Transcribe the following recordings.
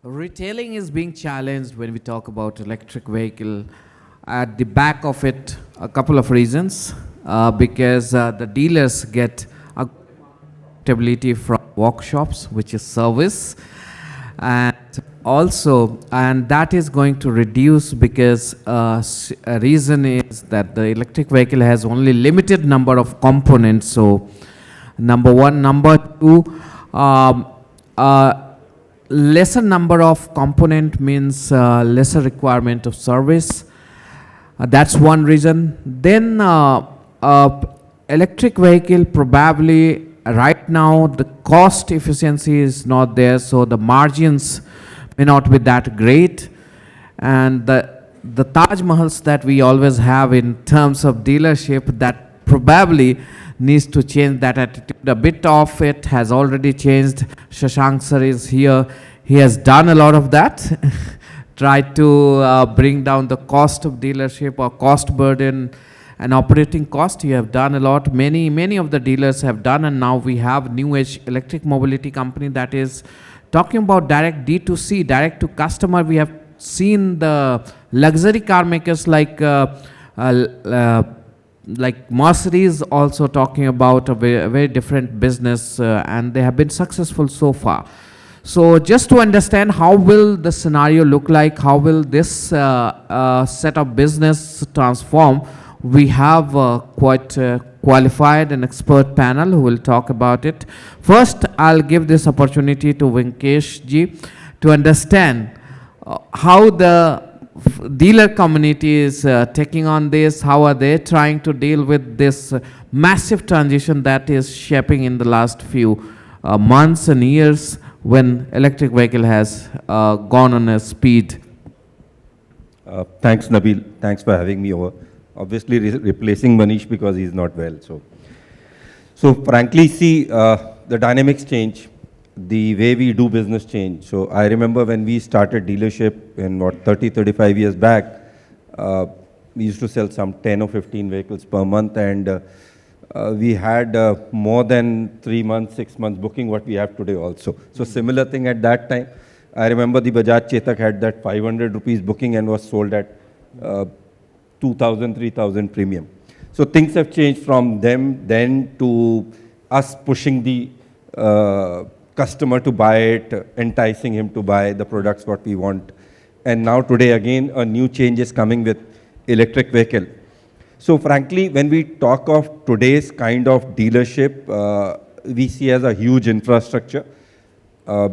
Retailing is being challenged when we talk about electric vehicle. At the back of it, a couple of reasons. Because the dealers get a stability from workshops, which is service, and also, and that is going to reduce because a reason is that the electric vehicle has only limited number of components. So, number one, number two. Lesser number of component means lesser requirement of service. That's one reason. Then electric vehicle probably right now the cost efficiency is not there, so the margins may not be that great. And the Taj Mahals that we always have in terms of dealership, that probably needs to change that attitude. A bit of it has already changed. Shashank sir is here. He has done a lot of that. Tried to bring down the cost of dealership or cost burden and operating cost. You have done a lot. Many of the dealers have done, and now we have new age electric mobility company that is talking about direct D2C, direct to customer. We have seen the luxury car makers like Mercedes also talking about a very different business, and they have been successful so far. So just to understand how will the scenario look like, how will this set of business transform, we have quite qualified and expert panel who will talk about it. First, I'll give this opportunity to Venkesh ji to understand how the dealer community is taking on this, how are they trying to deal with this massive transition that is shaping in the last few months and years when electric vehicle has gone on a speed. Thanks, Nabeel. Thanks for having me over. Obviously replacing Manish because he's not well. So frankly, see, the dynamics change. The way we do business change. So I remember when we started dealership in 35 years back, we used to sell some 10 or 15 vehicles per month, and we had more than 3 months, 6 months booking what we have today also. So similar thing at that time. I remember the Bajaj Chetak had that 500 rupees booking and was sold at 2,000, 3,000 premium. So things have changed from them then to us pushing the customer to buy it, enticing him to buy the products what we want. And now today again, a new change is coming with electric vehicle. So frankly, when we talk of today's kind of dealership, we see as a huge infrastructure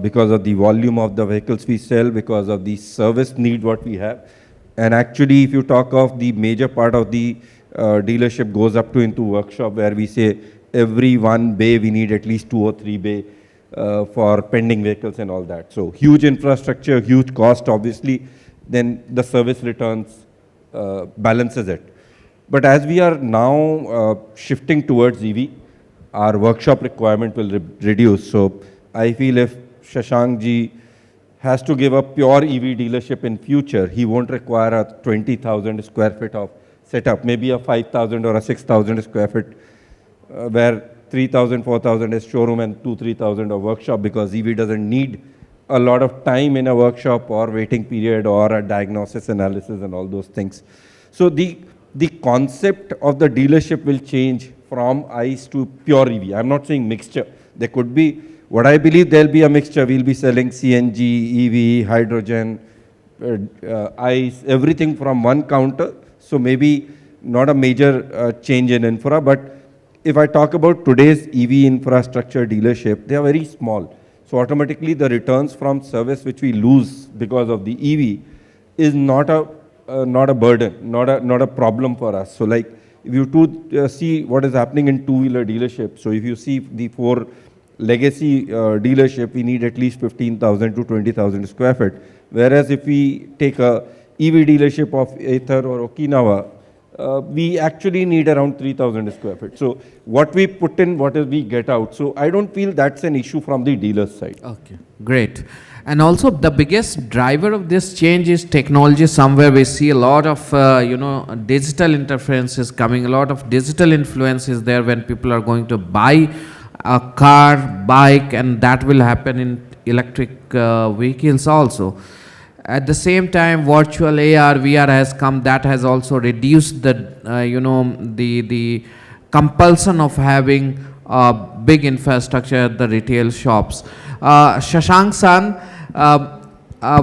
because of the volume of the vehicles we sell, because of the service need what we have. And actually, if you talk of the major part of the dealership goes up to into workshop where we say every one bay we need at least 2 or 3 bay for pending vehicles and all that. So huge infrastructure, huge cost obviously, then the service returns balances it. But as we are now shifting towards EV, our workshop requirement will reduce. So I feel if Shashank ji has to give a pure EV dealership in future, he won't require a 20,000 square feet of setup, maybe a 5,000 or a 6,000 square feet where 3,000, 4,000 is showroom and 2,000-3,000 of workshop, because EV doesn't need a lot of time in a workshop or waiting period or a diagnosis analysis and all those things. So the concept of the dealership will change from ICE to pure EV. I'm not saying mixture. There could be, what I believe there'll be a mixture. We'll be selling CNG, EV, hydrogen, ICE, everything from one counter. So maybe not a major change in infra, but if I talk about today's EV infrastructure dealership, they are very small. So automatically the returns from service which we lose because of the EV is not a burden, not a problem for us. So like if you see what is happening in two-wheeler dealership, so if you see the 4 legacy dealership, we need at least 15,000 to 20,000 square feet. Whereas if we take a EV dealership of Ather or Okinawa, we actually need around 3,000 square feet. So what we put in, what we get out. So I don't feel that's an issue from the dealer's side. Okay, great. And also the biggest driver of this change is technology. Somewhere we see a lot of, digital interferences coming, a lot of digital influence is there when people are going to buy a car, bike, and that will happen in electric vehicles also. At the same time, virtual AR, VR has come. That has also reduced the, the compulsion of having big infrastructure at the retail shops. Shashank san,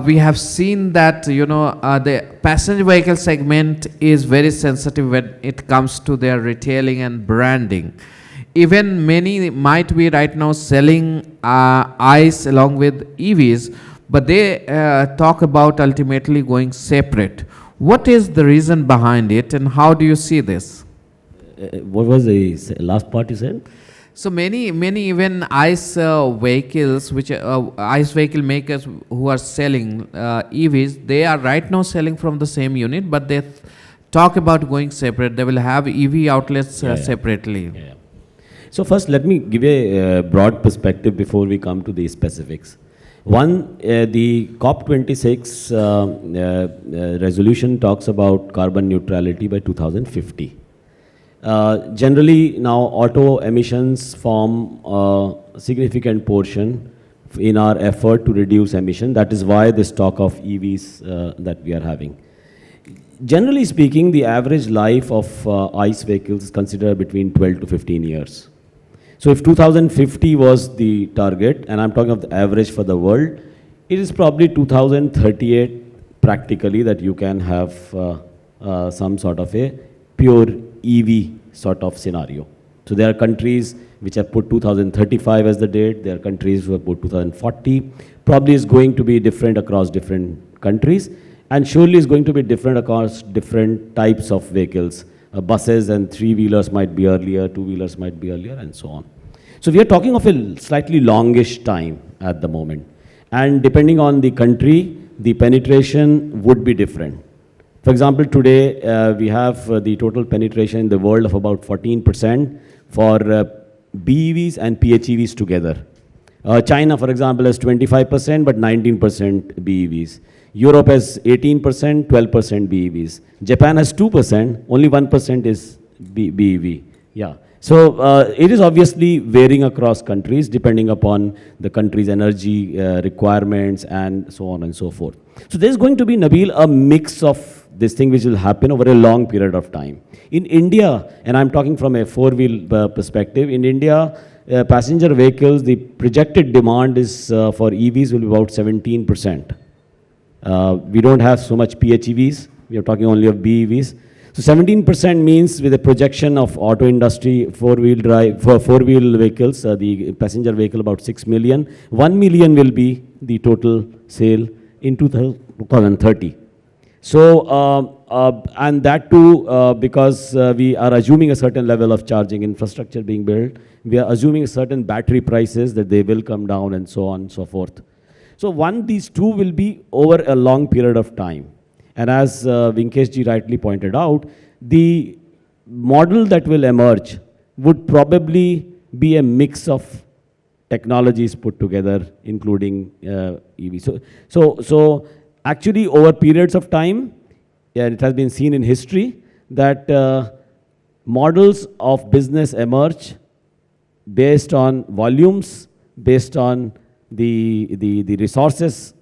we have seen that the passenger vehicle segment is very sensitive when it comes to their retailing and branding. Even many might be right now selling ICE along with EVs, but they talk about ultimately going separate. What is the reason behind it, and how do you see this? What was the last part you said? So many even ICE vehicles, which ICE vehicle makers who are selling EVs, they are right now selling from the same unit, but they talk about going separate. They will have EV outlets separately. Yeah. So first, let me give a broad perspective before we come to the specifics. One, the COP26 resolution talks about carbon neutrality by 2050. Generally, now auto emissions form a significant portion in our effort to reduce emission. That is why this talk of EVs that we are having. Generally speaking, the average life of ICE vehicles is considered between 12 to 15 years. So if 2050 was the target, and I'm talking of the average for the world, it is probably 2038 practically that you can have some sort of a pure EV sort of scenario. So there are countries which have put 2035 as the date. There are countries who have put 2040. Probably is going to be different across different countries, and surely is going to be different across different types of vehicles. Buses and three-wheelers might be earlier, two-wheelers might be earlier, and so on. So we are talking of a slightly longish time at the moment. And depending on the country, the penetration would be different. For example, today we have the total penetration in the world of about 14% for BEVs and PHEVs together. China, for example, has 25%, but 19% BEVs. Europe has 18%, 12% BEVs. Japan has 2%, only 1% is BEV. Yeah. So it is obviously varying across countries depending upon the country's energy requirements and so on and so forth. So there's going to be, Nabeel, a mix of this thing which will happen over a long period of time. In India, and I'm talking from a four-wheel perspective, in India, passenger vehicles, the projected demand is for EVs will be about 17%. We don't have so much PHEVs. We are talking only of BEVs. So 17% means with a projection of auto industry, four-wheel drive, for four-wheel vehicles, the passenger vehicle about 6 million. 1 million will be the total sale in 2030. So, and that too, because we are assuming a certain level of charging infrastructure being built, we are assuming certain battery prices that they will come down and so on and so forth. So these two will be over a long period of time. And as Vinkeshji rightly pointed out, the model that will emerge would probably be a mix of technologies put together, including EV. So actually over periods of time, it has been seen in history that models of business emerge based on volumes, based on the resources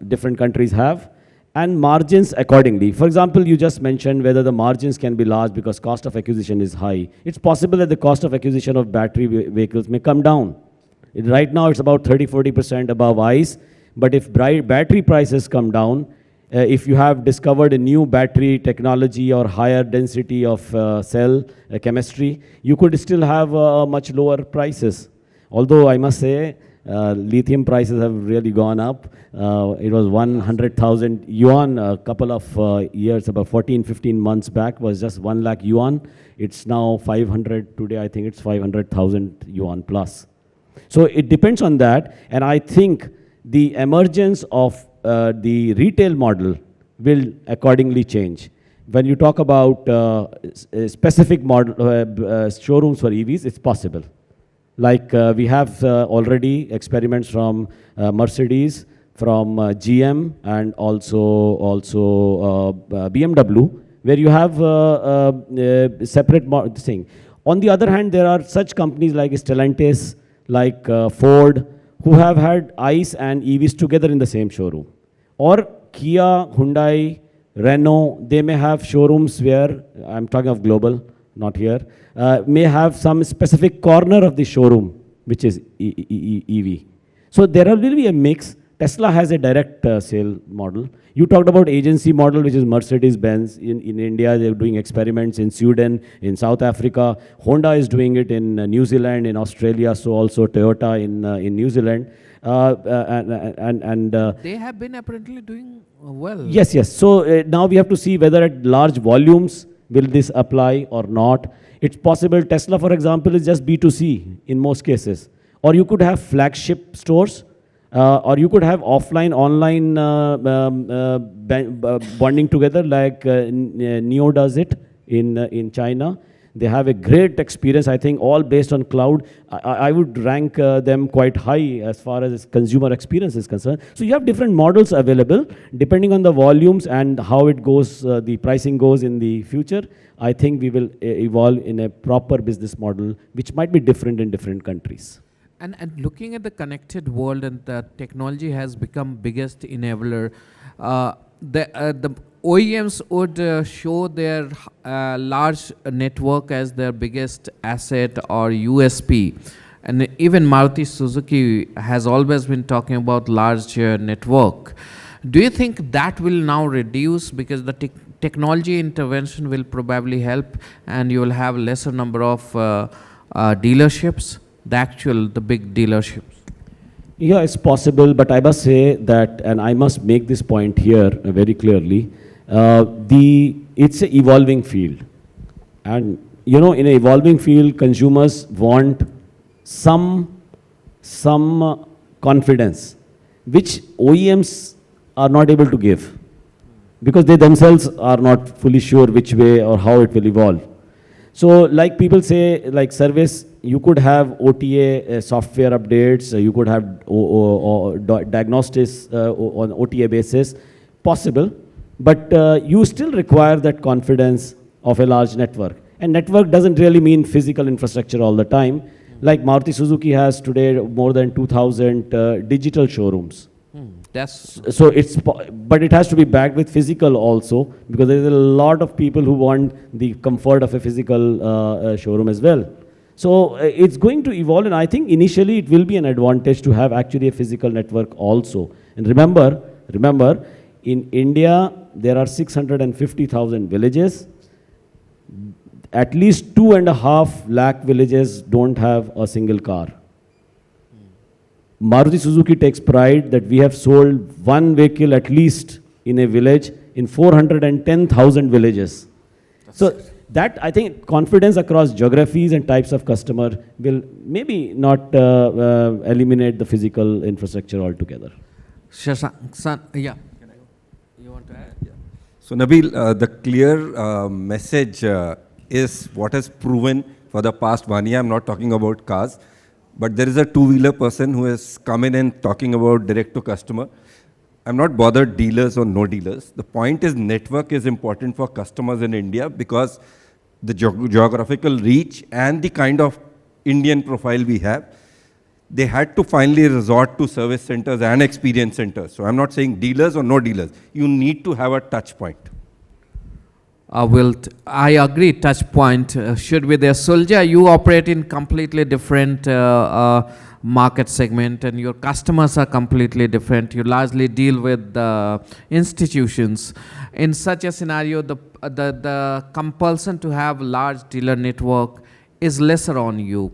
different countries have, and margins accordingly. For example, you just mentioned whether the margins can be large because cost of acquisition is high. It's possible that the cost of acquisition of battery vehicles may come down. Right now, it's about 30–40% above ICE, but if battery prices come down, if you have discovered a new battery technology or higher density of cell chemistry, you could still have much lower prices. Although I must say, lithium prices have really gone up. It was 100,000 yuan a couple of years, about 14–15 months back, was just 1 lakh yuan. It's now 500, today I think it's 500,000 yuan plus. So it depends on that, and I think the emergence of the retail model will accordingly change. When you talk about specific model, showrooms for EVs, it's possible. Like we have already experiments from Mercedes, from GM, and also BMW, where you have separate thing. On the other hand, there are such companies like Stellantis, like Ford, who have had ICE and EVs together in the same showroom. Or Kia, Hyundai, Renault, they may have showrooms where, I'm talking of global, not here, may have some specific corner of the showroom, which is EV. So there will be a mix. Tesla has a direct sale model. You talked about agency model, which is Mercedes-Benz. In India, they're doing experiments in Sweden, in South Africa. Honda is doing it in New Zealand, in Australia, so also Toyota in New Zealand. They have been apparently doing well. Yes, yes. So now we have to see whether at large volumes will this apply or not. It's possible Tesla, for example, is just B2C in most cases. Or you could have flagship stores, or you could have offline, online bonding together like NIO does it in China. They have a great experience, I think, all based on cloud. I would rank them quite high as far as consumer experience is concerned. So you have different models available. Depending on the volumes and how it goes, the pricing goes in the future, I think we will evolve in a proper business model, which might be different in different countries. And looking at the connected world, and the technology has become biggest enabler, the OEMs would show their large network as their biggest asset or USP. And even Maruti Suzuki has always been talking about large network. Do you think that will now reduce because the technology intervention will probably help and you will have lesser number of dealerships, the big dealerships? Yeah, it's possible, but I must say that, and I must make this point here very clearly, it's an evolving field. And, you know, in an evolving field, consumers want some confidence, which OEMs are not able to give, because they themselves are not fully sure which way or how it will evolve. So like people say, like service, you could have OTA software updates, you could have diagnostics on OTA basis, possible, but you still require that confidence of a large network. And network doesn't really mean physical infrastructure all the time. Like Maruti Suzuki has today more than 2,000 digital showrooms. So but it has to be backed with physical also, because there is a lot of people who want the comfort of a physical showroom as well. So it's going to evolve, and I think initially it will be an advantage to have actually a physical network also. And remember, in India, there are 650,000 villages. At least 2.5 lakh villages don't have a single car. Maruti Suzuki takes pride that we have sold one vehicle at least in a village in 410,000 villages. So that, I think, confidence across geographies and types of customer will maybe not eliminate the physical infrastructure altogether. Shashank, yeah. You want to add? Yeah. So Nabeel, the clear message is what has proven for the past 1 year. I'm not talking about cars, but there is a two-wheeler person who has come in and talking about direct to customer. I'm not bothered dealers or no dealers. The point is network is important for customers in India because the geographical reach and the kind of Indian profile we have, they had to finally resort to service centers and experience centers. So I'm not saying dealers or no dealers. You need to have a touch point. I agree, touch point should be there. Sulajja, you operate in completely different market segment and your customers are completely different. You largely deal with the institutions. In such a scenario, the compulsion to have large dealer network is lesser on you.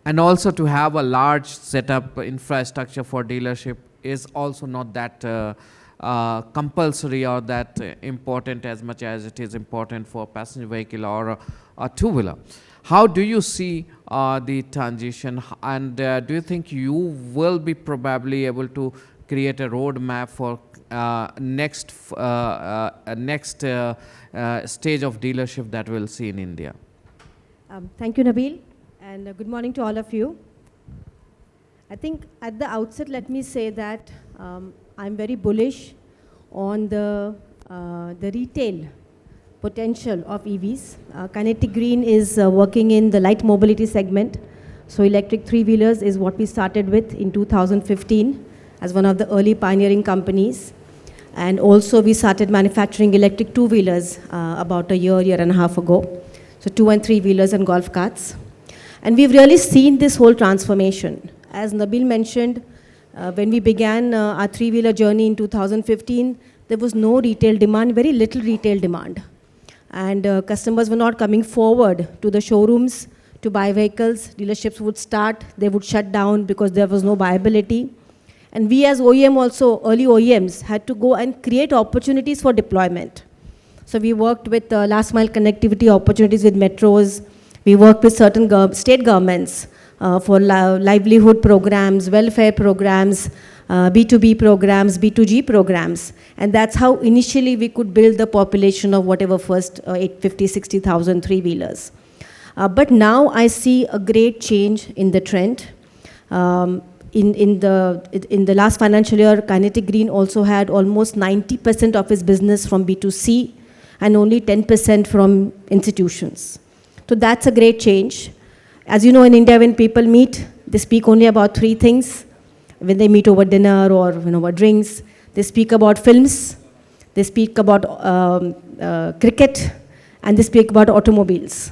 And also to have a large setup infrastructure for dealership is also not that compulsory or that important as much as it is important for passenger vehicle or a two-wheeler. How do you see the transition, and do you think you will be probably able to create a roadmap for next stage of dealership that we'll see in India? Thank you, Nabeel, and good morning to all of you. I think at the outset, let me say that I'm very bullish on the retail potential of EVs. Kinetic Green is working in the light mobility segment, So electric three-wheelers is what we started with in 2015 as one of the early pioneering companies. And also we started manufacturing electric two-wheelers about a year and a half ago. So 2 and 3 wheelers and golf carts. And we've really seen this whole transformation. As Nabeel mentioned, when we began our three-wheeler journey in 2015, there was no retail demand, very little retail demand. And customers were not coming forward to the showrooms to buy vehicles. Dealerships would start, they would shut down because there was no viability. And we as OEM also, early OEMs, had to go and create opportunities for deployment. So we worked with last mile connectivity opportunities with metros. We worked with certain state governments for livelihood programs, welfare programs, B2B programs, B2G programs. And that's how initially we could build the population of whatever first 850, 60,000 three-wheelers. But now I see a great change in the trend. In the last financial year, Kinetic Green also had almost 90% of its business from B2C and only 10% from institutions. So that's a great change. As you know, in India, when people meet, they speak only about 3 things. When they meet over dinner or over drinks, they speak about films, they speak about cricket, and they speak about automobiles.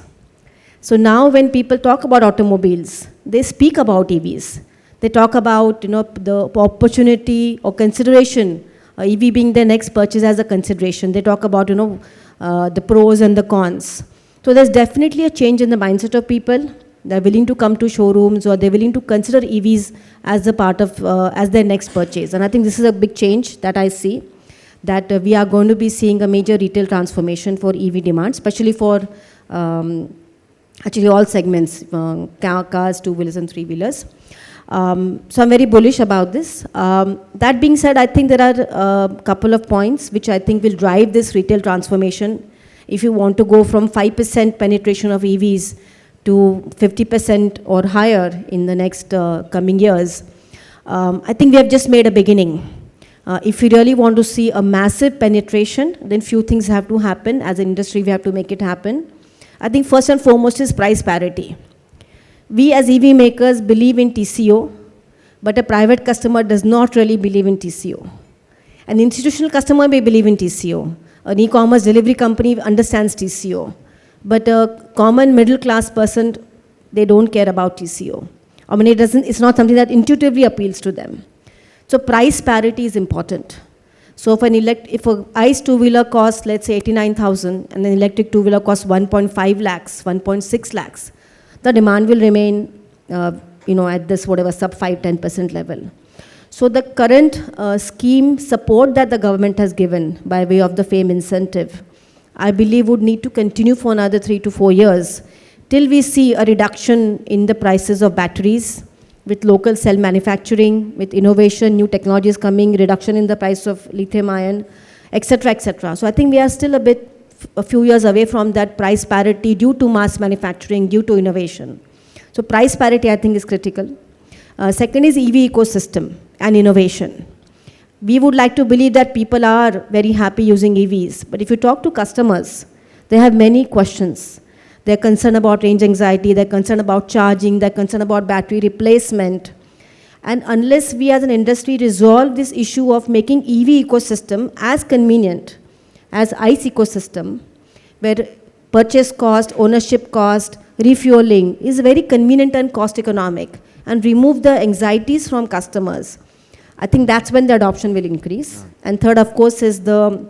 So now when people talk about automobiles, they speak about EVs. They talk about the opportunity or consideration, EV being their next purchase as a consideration. They talk about the pros and the cons. So there's definitely a change in the mindset of people. They're willing to come to showrooms or they're willing to consider EVs as a part of, as their next purchase. And I think this is a big change that I see, that we are going to be seeing a major retail transformation for EV demand, especially for actually all segments, cars, two-wheelers and three-wheelers. So I'm very bullish about this. That being said, I think there are a couple of points which I think will drive this retail transformation. If you want to go from 5% penetration of EVs to 50% or higher in the next coming years, I think we have just made a beginning. If we really want to see a massive penetration, then few things have to happen. As an industry, we have to make it happen. I think first and foremost is price parity. We as EV makers believe in TCO, but a private customer does not really believe in TCO. An institutional customer may believe in TCO. An e-commerce delivery company understands TCO. But a common middle class person, they don't care about TCO. I mean, it's not something that intuitively appeals to them. So price parity is important. So if an ICE two-wheeler costs, let's say 89,000, and an electric two-wheeler costs 1.5 lakhs, 1.6 lakhs, the demand will remain, at this whatever sub 5-10% level. So the current scheme support that the government has given by way of the FAME incentive, I believe would need to continue for another 3 to 4 years till we see a reduction in the prices of batteries with local cell manufacturing, with innovation, new technologies coming, reduction in the price of lithium ion, etc., etc. So I think we are still a few years away from that price parity due to mass manufacturing, due to innovation. So price parity, I think, is critical. Second is EV ecosystem and innovation. We would like to believe that people are very happy using EVs, but if you talk to customers, they have many questions. They're concerned about range anxiety, they're concerned about charging, they're concerned about battery replacement. And unless we as an industry resolve this issue of making EV ecosystem as convenient as ICE ecosystem, where purchase cost, ownership cost, refueling is very convenient and cost economic, and remove the anxieties from customers, I think that's when the adoption will increase. And third, of course, is the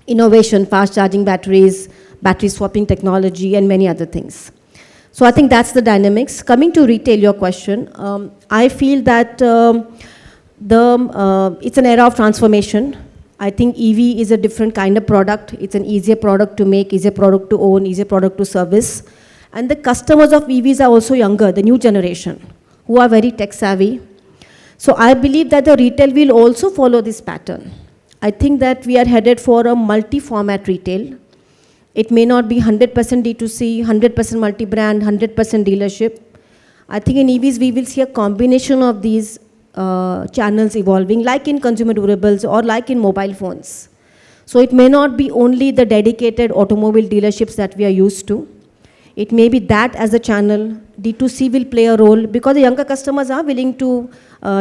innovation, fast charging batteries, battery swapping technology, and many other things. So I think that's the dynamics. Coming to retail, your question, I feel that it's an era of transformation. I think EV is a different kind of product. It's an easier product to make, easier product to own, easier product to service. And the customers of EVs are also younger, the new generation, who are very tech savvy. So I believe that the retail will also follow this pattern. I think that we are headed for a multi-format retail. It may not be 100% D2C, 100% multi-brand, 100% dealership. I think in EVs, we will see a combination of these channels evolving, like in consumer durables or like in mobile phones. So it may not be only the dedicated automobile dealerships that we are used to. It may be that as a channel. D2C will play a role because the younger customers are willing to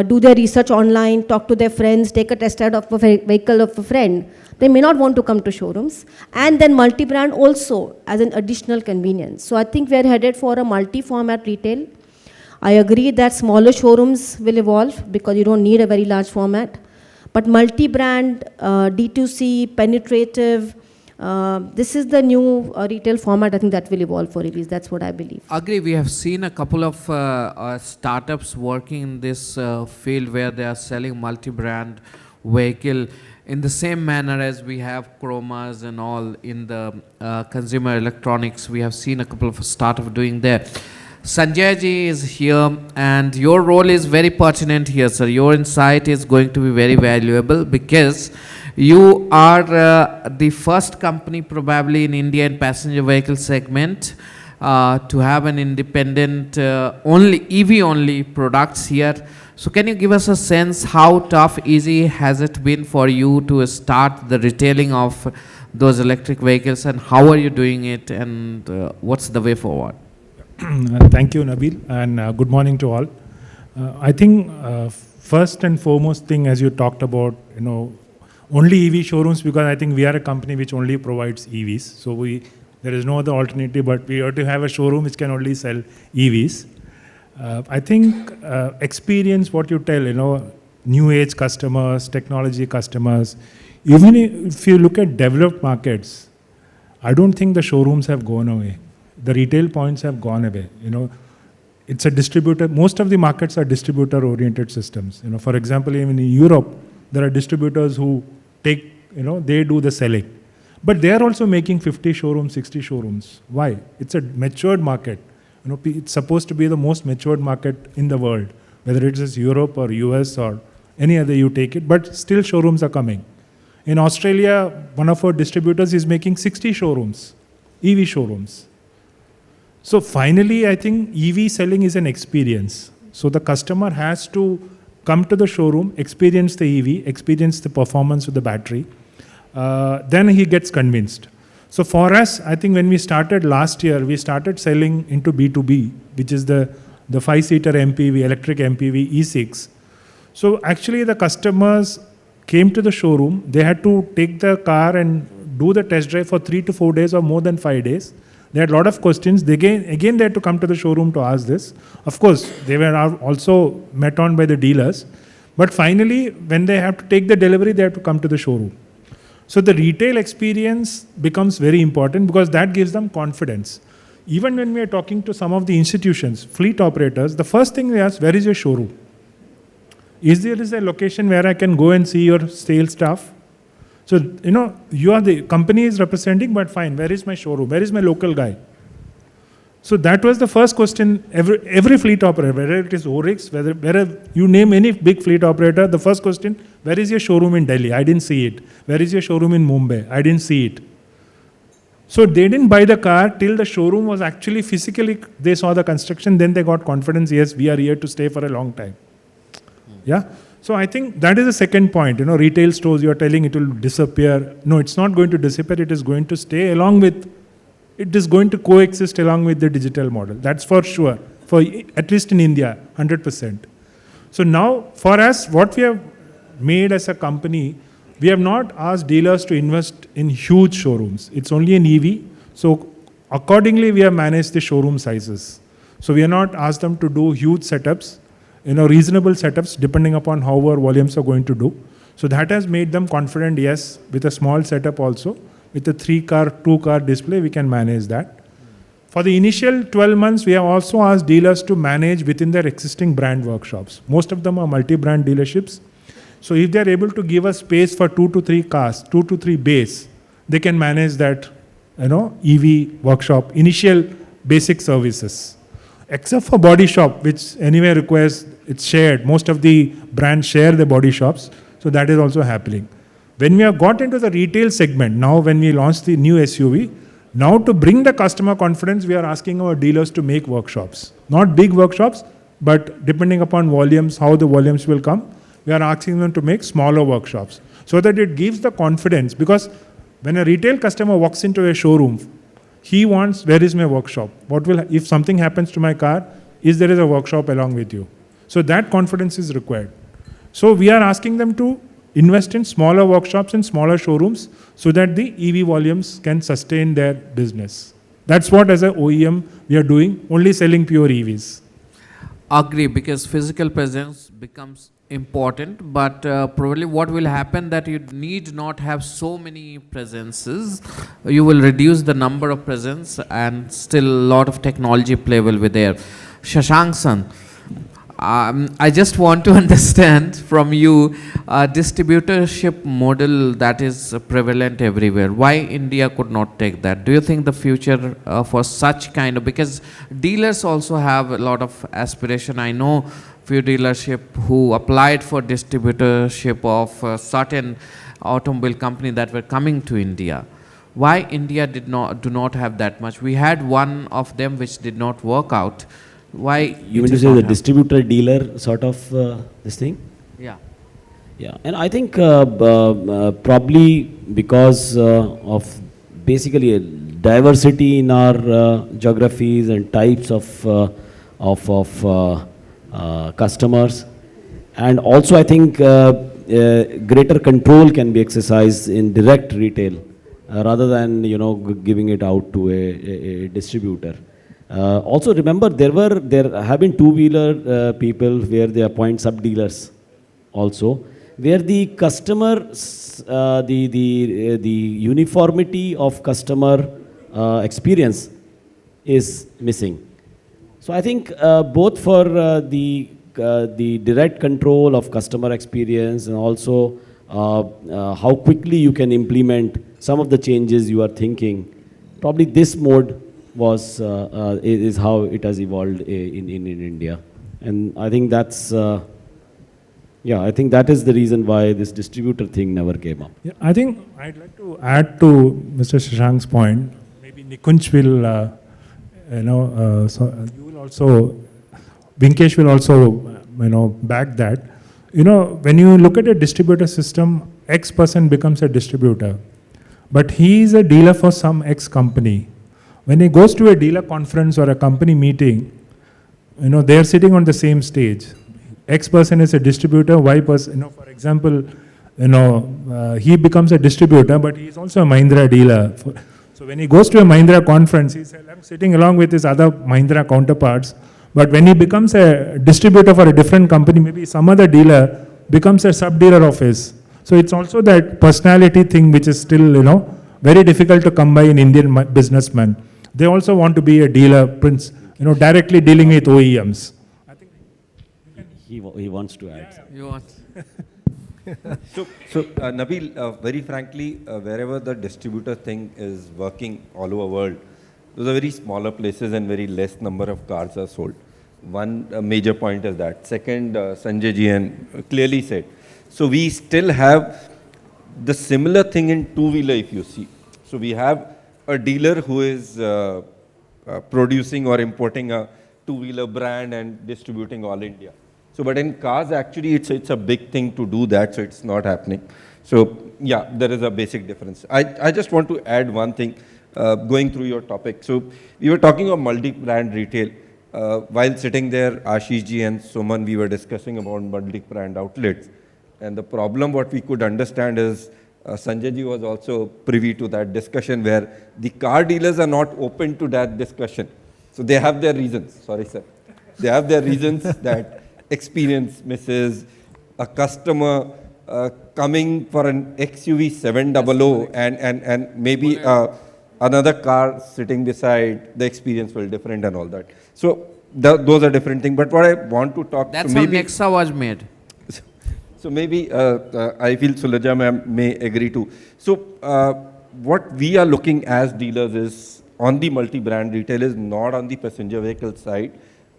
do their research online, talk to their friends, take a test ride of a vehicle of a friend. They may not want to come to showrooms. And then multi-brand also as an additional convenience. So I think we're headed for a multi-format retail. I agree that smaller showrooms will evolve because you don't need a very large format. But multi-brand, D2C, penetrative, this is the new retail format. I think that will evolve for EVs. That's what I believe. Agree. We have seen a couple of startups working in this field where they are selling multi-brand vehicle in the same manner as we have chromas and all in the consumer electronics. We have seen a couple of startups doing that. Sanjay ji is here and your role is very pertinent here, sir. Your insight is going to be very valuable because you are the first company probably in India in passenger vehicle segment to have an independent only EV only products here. So can you give us a sense how tough, easy has it been for you to start the retailing of those electric vehicles and how are you doing it and what's the way forward? Thank you, Nabeel, and good morning to all. I think first and foremost thing, as you talked about, only EV showrooms, because I think we are a company which only provides EVs. So there is no other alternative, but we have to have a showroom which can only sell EVs. I think experience what you tell, new age customers, technology customers. Even if you look at developed markets, I don't think the showrooms have gone away. The retail points have gone away. It's a distributor. Most of the markets are distributor-oriented systems. For example, even in Europe, there are distributors who take, they do the selling. But they are also making 50 showrooms, 60 showrooms. Why? It's a matured market. It's supposed to be the most matured market in the world, whether it is Europe or US or any other you take it. But still showrooms are coming. In Australia, one of our distributors is making 60 showrooms, EV showrooms. So finally, I think EV selling is an experience. So the customer has to come to the showroom, experience the EV, experience the performance of the battery. Then he gets convinced. So for us, I think when we started last year, we started selling into B2B, which is the 5-seater MPV, electric MPV, E6. So actually the customers came to the showroom. They had to take the car and do the test drive for 3 to 4 days or more than 5 days. They had a lot of questions. Again, they had to come to the showroom to ask this. Of course, they were also met on by the dealers. But finally, when they have to take the delivery, they have to come to the showroom. So the retail experience becomes very important because that gives them confidence. Even when we are talking to some of the institutions, fleet operators, the first thing they ask, where is your showroom? Is there a location where I can go and see your sales staff? So, you are the company is representing, but fine, where is my showroom? Where is my local guy? So that was the first question every fleet operator, whether it is Oryx, whether you name any big fleet operator, the first question, where is your showroom in Delhi? I didn't see it. Where is your showroom in Mumbai? I didn't see it. So they didn't buy the car till the showroom was actually physically, they saw the construction, then they got confidence, yes, we are here to stay for a long time. Yeah. So I think that is the second point. Retail stores, you are telling it will disappear. No, it's not going to disappear. It is going to stay it is going to coexist along with the digital model. That's for sure. For at least in India, 100%. So now for us, what we have made as a company, we have not asked dealers to invest in huge showrooms. It's only an EV. So accordingly, we have managed the showroom sizes. So we have not asked them to do huge setups. Reasonable setups depending upon how our volumes are going to do. So that has made them confident, yes, with a small setup also, with a 3-car, 2-car display, we can manage that. For the initial 12 months, we have also asked dealers to manage within their existing brand workshops. Most of them are multi-brand dealerships. So if they are able to give us space for 2 to 3 cars, 2 to 3 bays, they can manage that, EV workshop, initial basic services. Except for body shop, which anyway requires, it's shared. Most of the brands share the body shops. So that is also happening. When we have got into the retail segment, now when we launched the new SUV, now to bring the customer confidence, we are asking our dealers to make workshops. Not big workshops, but depending upon volumes, how the volumes will come, we are asking them to make smaller workshops. So that it gives the confidence. Because when a retail customer walks into a showroom, he wants, where is my workshop? What will, if something happens to my car, is there is a workshop along with you? So that confidence is required. So we are asking them to invest in smaller workshops and smaller showrooms so that the EV volumes can sustain their business. That's what as an OEM we are doing, only selling pure EVs. Agree, because physical presence becomes important, but probably what will happen that you need not have so many presences. You will reduce the number of presence and still a lot of technology play will be there. Shashank san, I just want to understand from you distributorship model that is prevalent everywhere. Why India could not take that? Do you think the future for such kind of, because dealers also have a lot of aspiration. I know few dealership who applied for distributorship of certain automobile company that were coming to India. Why India do not have that much? We had one of them which did not work out. Why? You mean to say the distributor dealer sort of this thing? Yeah. Yeah, and I think probably because of basically a diversity in our geographies and types of customers, and also I think greater control can be exercised in direct retail rather than giving it out to a distributor. Also remember there have been two-wheeler people where they appoint sub-dealers also, where the customer, the uniformity of customer experience is missing. So I think both for the direct control of customer experience and also how quickly you can implement some of the changes you are thinking, probably this mode is how it has evolved in India. And I think that's, I think that is the reason why this distributor thing never came up. Yeah, I think I'd like to add to Mr. Shashank's point. Maybe Nikunj will, so you will also, Vinkesh will also, back that. When you look at a distributor system, X person becomes a distributor, but he is a dealer for some X company. When he goes to a dealer conference or a company meeting, they are sitting on the same stage. X person is a distributor, Y person, for example, he becomes a distributor, but he is also a Mahindra dealer. So when he goes to a Mahindra conference, he says, I'm sitting along with his other Mahindra counterparts, but when he becomes a distributor for a different company, maybe some other dealer becomes a sub-dealer of his. So it's also that personality thing which is still, very difficult to come by in Indian businessmen. They also want to be a dealer, directly dealing with OEMs. I think he wants to add. You want? So Nabeel, very frankly, wherever the distributor thing is working all over world, those are very smaller places and very less number of cars are sold. One major point is that. Second, Sanjay ji clearly said. So we still have the similar thing in two-wheeler if you see. So we have a dealer who is producing or importing a two-wheeler brand and distributing all India. So, but in cars, actually, it's a big thing to do that, so it's not happening. So, yeah, there is a basic difference. I just want to add one thing, going through your topic. So, we were talking about multi-brand retail. While sitting there, Ashish ji and Suman, we were discussing about multi-brand outlets. And the problem, what we could understand is, Sanjay ji was also privy to that discussion where the car dealers are not open to that discussion. So they have their reasons. Sorry, sir. They have their reasons that experience misses, a customer coming for an XUV 700 and maybe another car sitting beside, the experience will be different and all that. So those are different things. But what I want to talk That's so how maybe, Nexa was made. So maybe I feel Sulajja ma'am may agree too. So what we are looking as dealers is on the multi-brand retail is not on the passenger vehicle side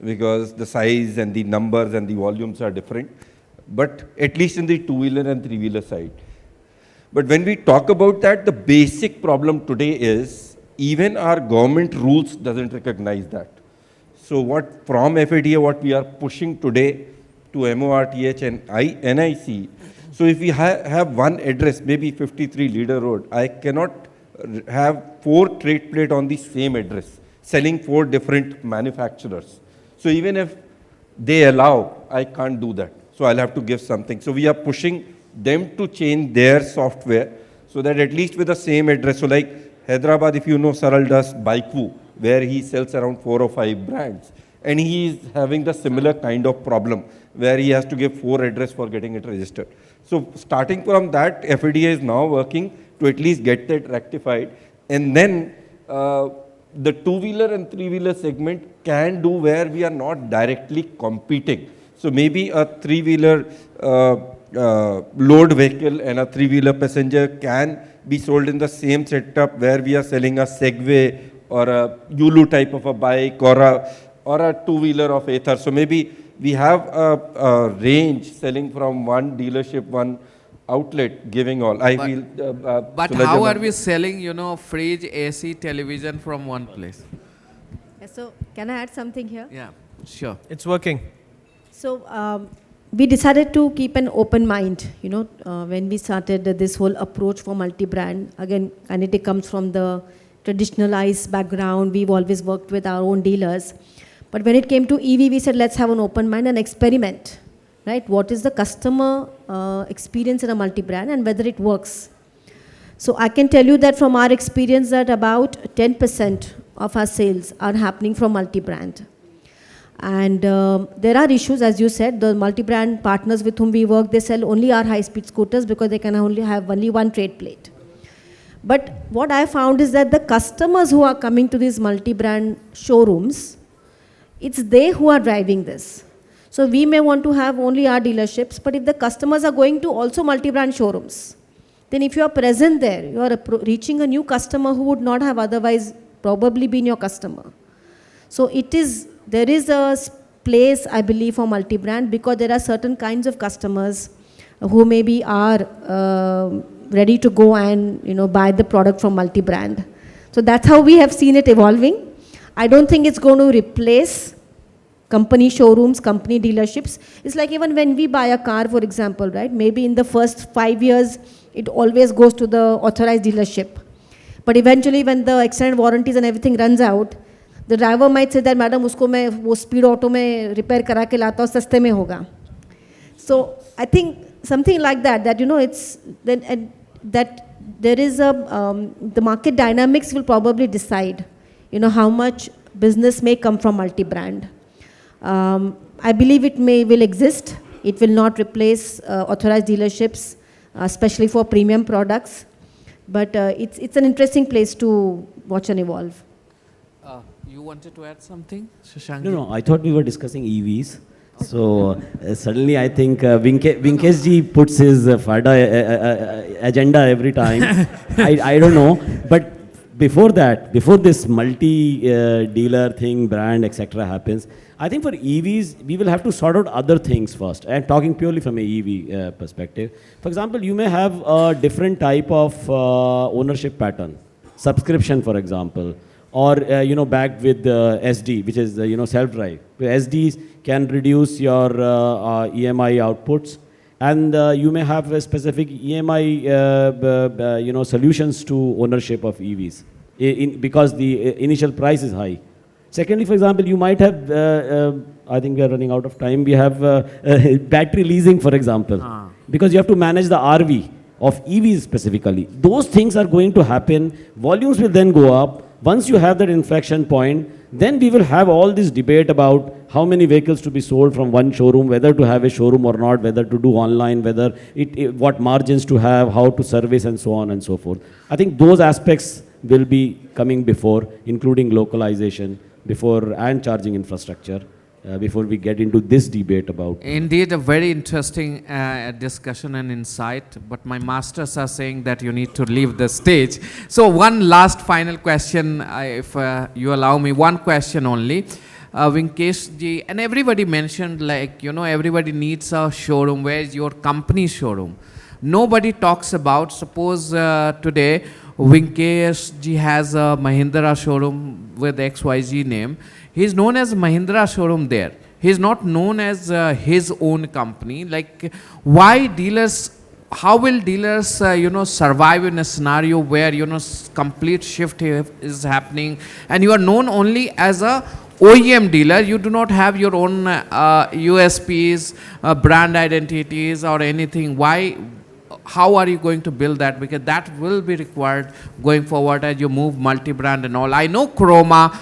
because the size and the numbers and the volumes are different, but at least in the two-wheeler and three-wheeler side. But when we talk about that, the basic problem today is even our government rules doesn't recognize that. So what from FADA, what we are pushing today to MORTH and NIC. So if we have one address, maybe 53 Leader Road, I cannot have 4 trade plate on the same address, selling 4 different manufacturers. So even if they allow, I can't do that. So I'll have to give something. So we are pushing them to change their software so that at least with the same address. So like Hyderabad, if you know, Saral does Bikevu, where he sells around 4 or 5 brands. And he is having the similar kind of problem where he has to give 4 address for getting it registered. So starting from that, FADA is now working to at least get that rectified. And then the 2-wheeler and 3-wheeler segment can do where we are not directly competing. So maybe a 3-wheeler load vehicle and a 3-wheeler passenger can be sold in the same setup where we are selling a Segway or a Yulu type of a bike or a 2-wheeler of Ather. So maybe we have a range selling from one dealership, one outlet, giving all. But how are we selling, you know, fridge, AC, television from one place? Yeah, so can I add something here? Yeah, sure. It's working. So we decided to keep an open mind, you know, when we started this whole approach for multi-brand. Again, Kinetic comes from the traditionalized background. We've always worked with our own dealers. But when it came to EV, we said, let's have an open mind and experiment, right? What is the customer experience in a multi-brand and whether it works? So I can tell you that from our experience that about 10% of our sales are happening from multi-brand. And there are issues, as you said, the multi-brand partners with whom we work, they sell only our high-speed scooters because they can only have only one trade plate. But what I found is that the customers who are coming to these multi-brand showrooms, it's they who are driving this. So we may want to have only our dealerships, but if the customers are going to also multi-brand showrooms, then if you are present there, you are reaching a new customer who would not have otherwise probably been your customer. So there is a place, I believe, for multi-brand because there are certain kinds of customers who maybe are ready to go and, you know, buy the product from multi-brand. So that's how we have seen it evolving. I don't think it's going to replace company showrooms, company dealerships. It's like even when we buy a car, for example, right? Maybe in the first 5 years, it always goes to the authorized dealership. But eventually when the extended warranties and everything runs out, the driver might say that, madam, usko main wo speed auto mein repair kara ke lata hu, saste mein hoga. So I think something like that, you know, it's then that there is the market dynamics will probably decide, you know, how much business may come from multi-brand. I believe it will exist. It will not replace authorized dealerships, especially for premium products. But it's an interesting place to watch and evolve. You wanted to add something, Shashank? No, I thought we were discussing EVs. So suddenly I think Vinkesh ji puts his FADA agenda every time. I don't know. But before that, before this multi-dealer thing, brand, etc. happens, I think for EVs, we will have to sort out other things first. And talking purely from a EV perspective. For example, you may have a different type of ownership pattern. Subscription, for example. Or, you know, backed with SD, which is, you know, self-drive. SDs can reduce your EMI outputs. And you may have a specific EMI, you know, solutions to ownership of EVs because the initial price is high. Secondly, for example, you might have, I think we are running out of time, we have battery leasing, for example, because you have to manage the RV of EVs specifically. Those things are going to happen. Volumes will then go up. Once you have that inflection point, then we will have all this debate about how many vehicles to be sold from one showroom, whether to have a showroom or not, whether to do online, whether what margins to have, how to service, and so on and so forth. I think those aspects will be coming before, including localization, and charging infrastructure, before we get into this debate about. Indeed, a very interesting discussion and insight, but my masters are saying that you need to leave the stage. So one last final question, if you allow me, one question only. Vinkesh ji, and everybody mentioned, like, you know, everybody needs a showroom. Where is your company showroom? Nobody talks about, suppose today, Vinkesh ji has a Mahindra showroom with XYZ name. He is known as Mahindra showroom there. He is not known as his own company. Like, why dealers how will dealers, survive in a scenario where, complete shift is happening and you are known only as a OEM dealer, you do not have your own USPs, brand identities or anything. How are you going to build that? Because that will be required going forward as you move multi-brand and all. I know Chroma,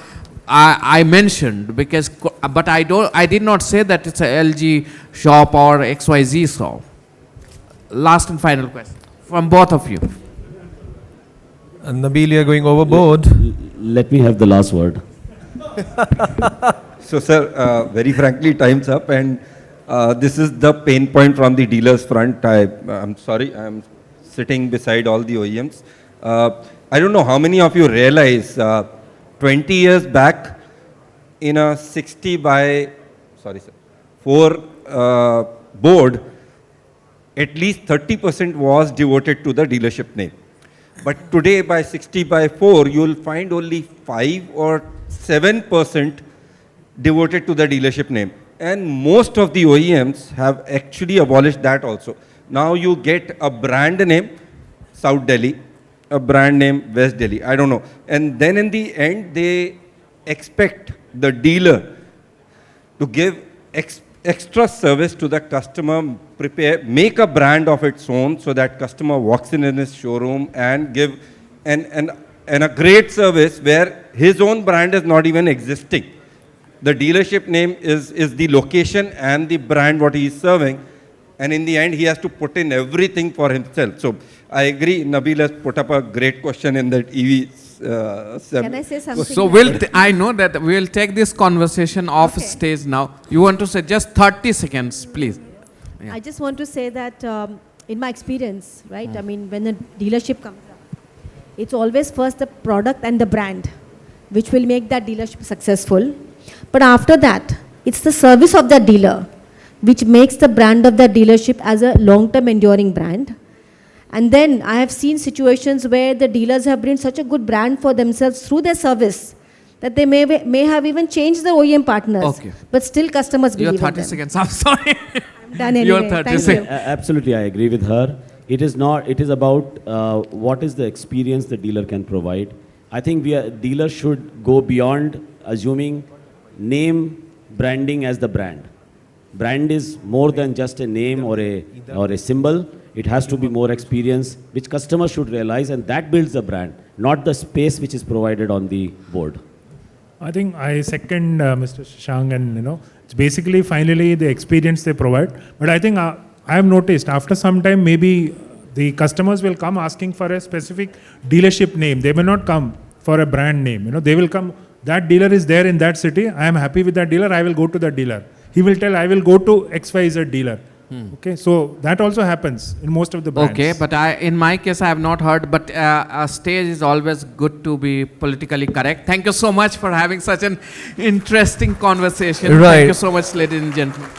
I mentioned because, but I did not say that it's a LG shop or XYZ shop. Last and final question from both of you. Nabeel, you're going overboard. Let me have the last word. So, sir, very frankly, time's up, and this is the pain point from the dealers' front. I'm sorry, I'm sitting beside all the OEMs. I don't know how many of you realize 20 years back, in a 60 by 4 board, at least 30% was devoted to the dealership name. But today, by 60 by 4, you will find only 5 or 7% devoted to the dealership name. And most of the OEMs have actually abolished that also. Now you get a brand name, South Delhi, a brand name, West Delhi, I don't know. And then in the end, they expect the dealer to give extra service to the customer, make a brand of its own so that customer walks in his showroom and give a great service where his own brand is not even existing. The dealership name is the location and the brand what he is serving, and in the end he has to put in everything for himself. So I agree, Nabeel has put up a great question in that EV Can I say something? So I know that we'll take this conversation off stage now. You want to say just 30 seconds, please. Yeah. I just want to say that in my experience, right, I mean, when a dealership comes up, it's always first the product and the brand which will make that dealership successful. But after that, it's the service of that dealer which makes the brand of that dealership as a long-term enduring brand. And then I have seen situations where the dealers have built such a good brand for themselves through their service that they may have even changed the OEM partners. Okay. But still customers You're believe in 30 them. seconds. I'm sorry. I'm done anyway. You're 30 Thank seconds. you. Absolutely, I agree with her. It is about what is the experience the dealer can provide. I think dealers should go beyond assuming name branding as the brand. Brand is more than just a name or a symbol. It has to be more experience, which customers should realize, and that builds the brand, not the space which is provided on the board. I think I second Mr. Shashank, and it's basically finally the experience they provide. But I think I have noticed after some time maybe the customers will come asking for a specific dealership name. They may not come for a brand name. They will come. That dealer is there in that city. I am happy with that dealer. I will go to that dealer. He will tell, I will go to XYZ dealer. Okay, so that also happens in most of the brands. Okay, but in my case, I have not heard, but a stage is always good to be politically correct. Thank you so much for having such an interesting conversation. Right. Thank you so much, ladies and gentlemen.